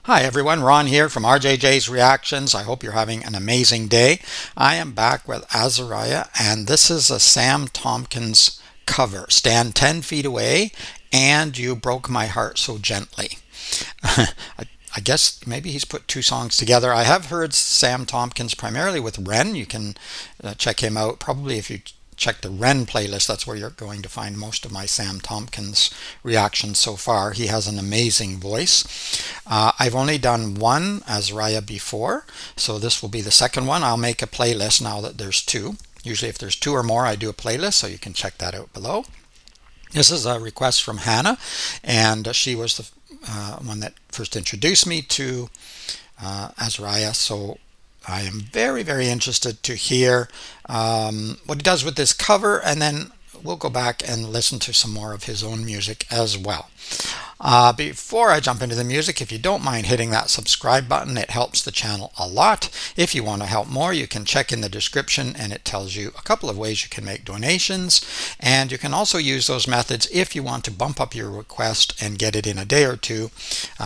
Hi everyone, Ron here from RJJ's Reactions. I hope you're having an amazing day. I am back with Azahriah, and this is a Sam Tompkins cover, Stand 10 Feet Away, and You Broke My Heart So Gently. I guess maybe he's put two songs together. I have heard Sam Tompkins primarily with Ren. You can check him out probably if you check the Ren playlist. That's where you're going to find most of my Sam Tompkins reactions so far. He has an amazing voice. I've only done one Azahriah before, so this will be the second one. I'll make a playlist now that there's two. Usually if there's two or more, I do a playlist, so you can check that out below. This is a request from Hannah, and she was the one that first introduced me to Azahriah, so I am very, very interested to hear what he does with this cover, and then we'll go back and listen to some more of his own music as well. Before I jump into the music, if you don't mind hitting that subscribe button, it helps the channel a lot. If you want to help more, you can check in the description, and it tells you a couple of ways you can make donations, and you can also use those methods if you want to bump up your request and get it in a day or two.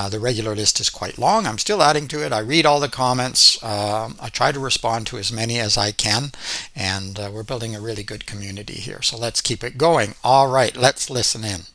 The regular list is quite long. I'm still adding to it. I read all the comments. I try to respond to as many as I can, and we're building a really good community here, so let's keep it going. All right, let's listen in.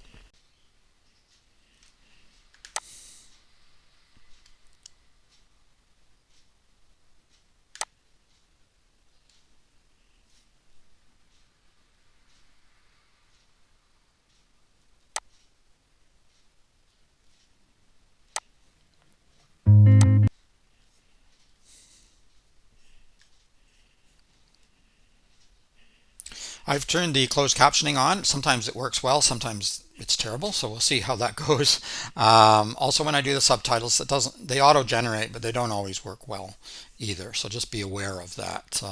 I've turned the closed captioning on. Sometimes it works well, sometimes it's terrible, so we'll see how that goes. Also, when I do the subtitles, they auto-generate, but they don't always work well either, so just be aware of that.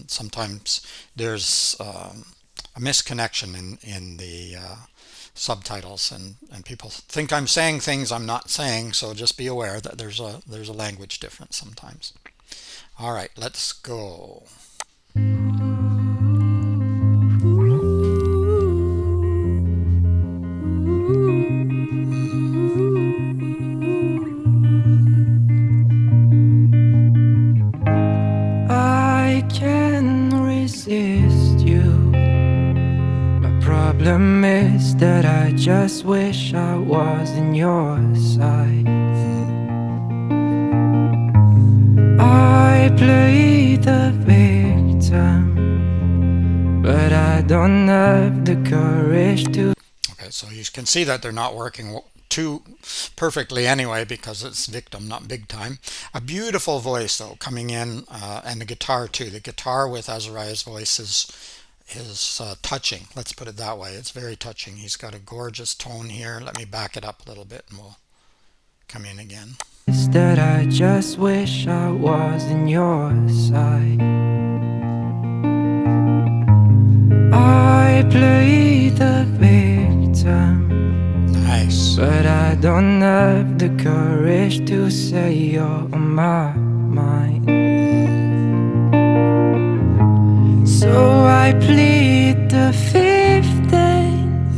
Sometimes there's a misconnection in the subtitles, and people think I'm saying things I'm not saying, so just be aware that there's a language difference sometimes. All right, let's go. Problem is that I just wish I was in your side. I play the victim, but I don't have the courage to. Okay, so you can see that they're not working too perfectly anyway, because it's victim, not big time. A beautiful voice though coming in, and the guitar too. The guitar with Azahriah's voice is touching. Let's put it that way. It's very touching. He's got a gorgeous tone here. Let me back it up a little bit and we'll come in again. That I just wish I was in your side. I play the victim. Nice. But I don't have the courage to say you're on my mind. So I plead the fifth and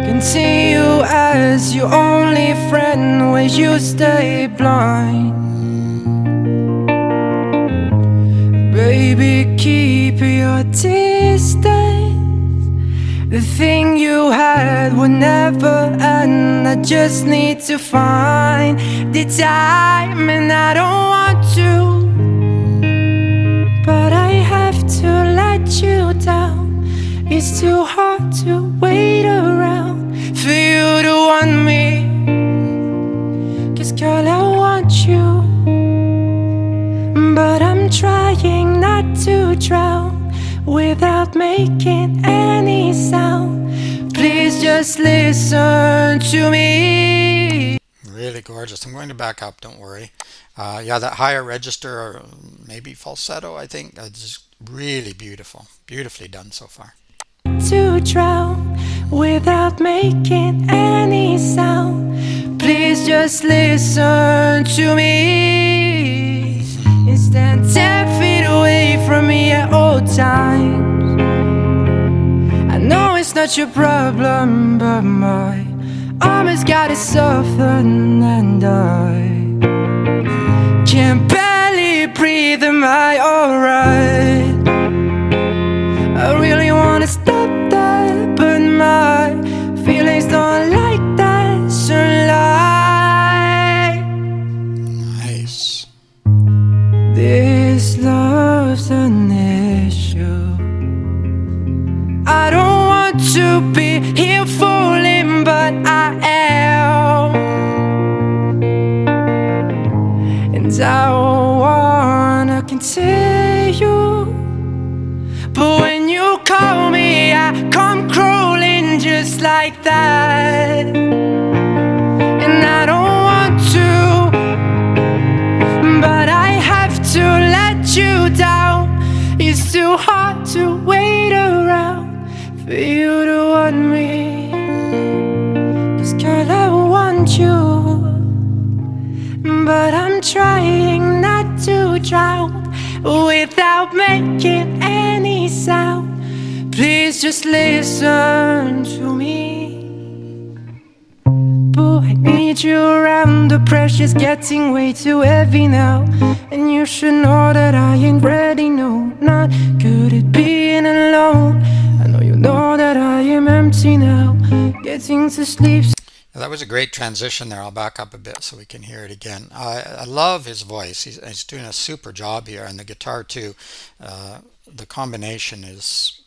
continue as your only friend when you stay blind. Baby, keep your distance. The thing you had will never end. I just need to find the time, and I don't want to, but I have to let you down. It's too hard to wait around for you to want me. 'Cause girl, I want you, but I'm trying not to drown without making any sound. Please just listen to me. Really gorgeous. I'm going to back up, don't worry. Yeah, that higher register, or maybe falsetto, I think, just really beautiful. Beautifully done so far. To drown without making any sound. Please just listen to me and stand 10 feet away from me at all times. I know it's not your problem, but my arm has got to soften, and I And I wanna continue, but when you call me, I come crawling just like that. And I don't want to, but I have to let you down. It's too hard to wait around for you to want me. 'Cause girl, I want you, but I'm trying not to drown without making any sound. Please just listen to me. Boo, I need you around. The pressure's getting way too heavy now, and you should know that I ain't ready, no, not good at being alone. I know you know that I am empty now, getting to sleep. That was a great transition there. I'll back up a bit so we can hear it again. I love his voice. He's doing a super job here, and the guitar too. The combination is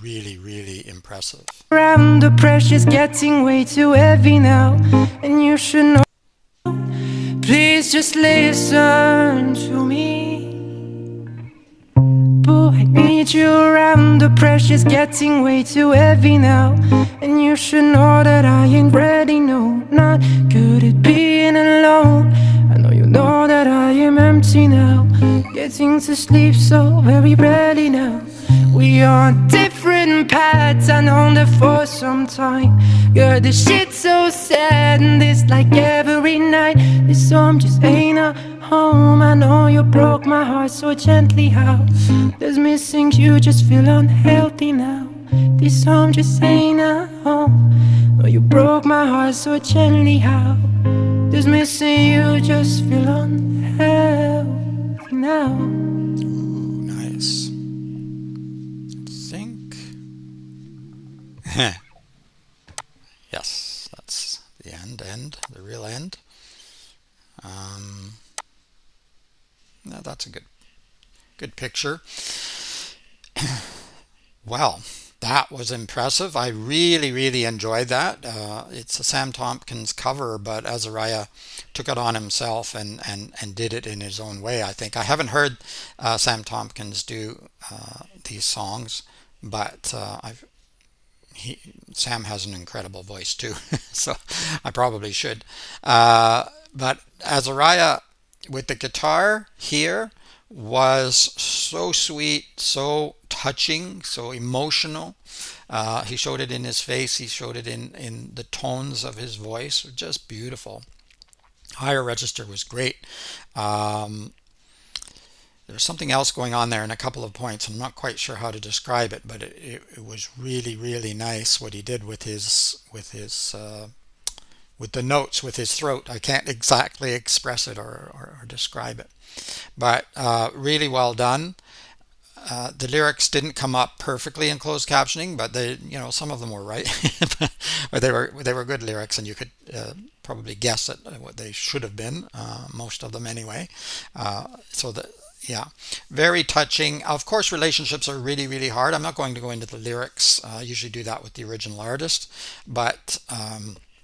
really, really impressive. Around, the pressure's getting way too heavy now, and you should know. Please just listen to me. Boo, I need you around. The pressure's getting way too heavy now, and you should know that I ain't ready, no, not good at being alone. I know you know that I am empty now, getting to sleep so very rarely now. We are on different paths, I know that for some time. Girl, this shit's so sad, and it's like every night. This home just ain't a home. I know you broke my heart so gently. How does missing you just feel unhealthy now? This home just ain't a home. No, you broke my heart so gently. How does missing you just feel unhealthy now? Ooh, nice. Think. Yes, that's the end, the real end. No, that's a good picture. Well, that was impressive. I really, really enjoyed that. It's a Sam Tompkins cover, but Azahriah took it on himself and did it in his own way, I think. I haven't heard Sam Tompkins do these songs, but Sam has an incredible voice too, so I probably should. But Azahriah with the guitar here was so sweet, so touching, so emotional. He showed it in his face. He showed it in the tones of his voice. Just beautiful. Higher register was great. There's something else going on there in a couple of points. I'm not quite sure how to describe it, but it was really, really nice what he did with the notes, with his throat. I can't exactly express it or describe it, but really well done. The lyrics didn't come up perfectly in closed captioning, but some of them were right, but they were good lyrics, and you could probably guess at what they should have been. Most of them anyway. So that. Yeah, very touching. Of course, relationships are really, really hard. I'm not going to go into the lyrics. I usually do that with the original artist, but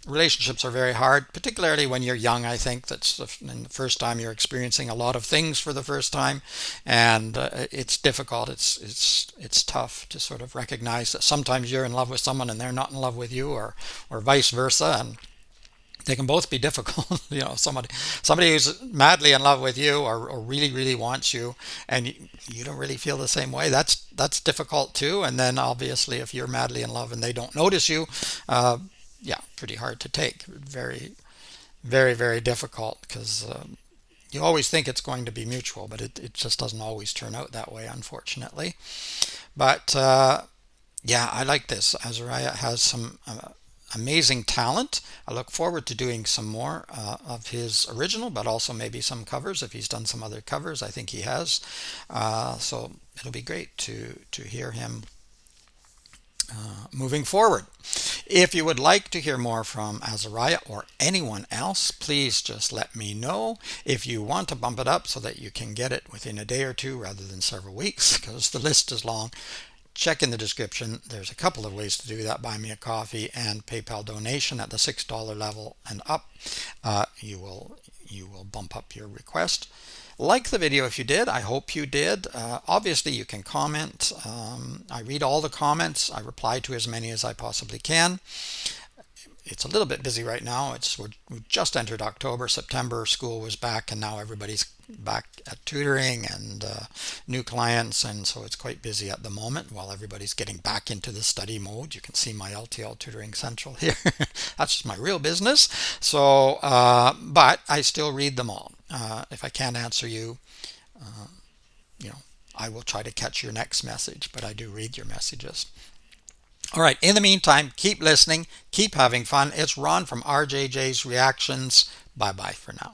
relationships are very hard, particularly when you're young. I think that's the first time you're experiencing a lot of things for the first time, and it's difficult. It's tough to sort of recognize that sometimes you're in love with someone and they're not in love with you, or vice versa, and they can both be difficult. Somebody who's madly in love with you, or really, really wants you, and you don't really feel the same way. That's difficult too. And then obviously, if you're madly in love and they don't notice you, yeah, pretty hard to take. Very, very, very difficult, because you always think it's going to be mutual, but it just doesn't always turn out that way, unfortunately. But yeah, I like this. Azahriah has some amazing talent. I look forward to doing some more of his original, but also maybe some covers. If he's done some other covers, I think he has. So it'll be great to hear him moving forward. If you would like to hear more from Azahriah or anyone else, please just let me know. If you want to bump it up so that you can get it within a day or two rather than several weeks, because the list is long, check in the description. There's a couple of ways to do that: buy me a coffee and PayPal donation at the $6 level and up. You will you will bump up your request. Like the video if you did. I hope you did. Obviously, you can comment. I read all the comments. I reply to as many as I possibly can. It's a little bit busy right now. We just entered October. September, school was back, and now everybody's back at tutoring and new clients, and so it's quite busy at the moment while everybody's getting back into the study mode. You can see my L.T.L Tutoring Central here. That's just my real business. So, but I still read them all. If I can't answer you, you know, I will try to catch your next message, but I do read your messages. All right, in the meantime, keep listening, keep having fun. It's Ron from RJJ's Reactions. Bye-bye for now.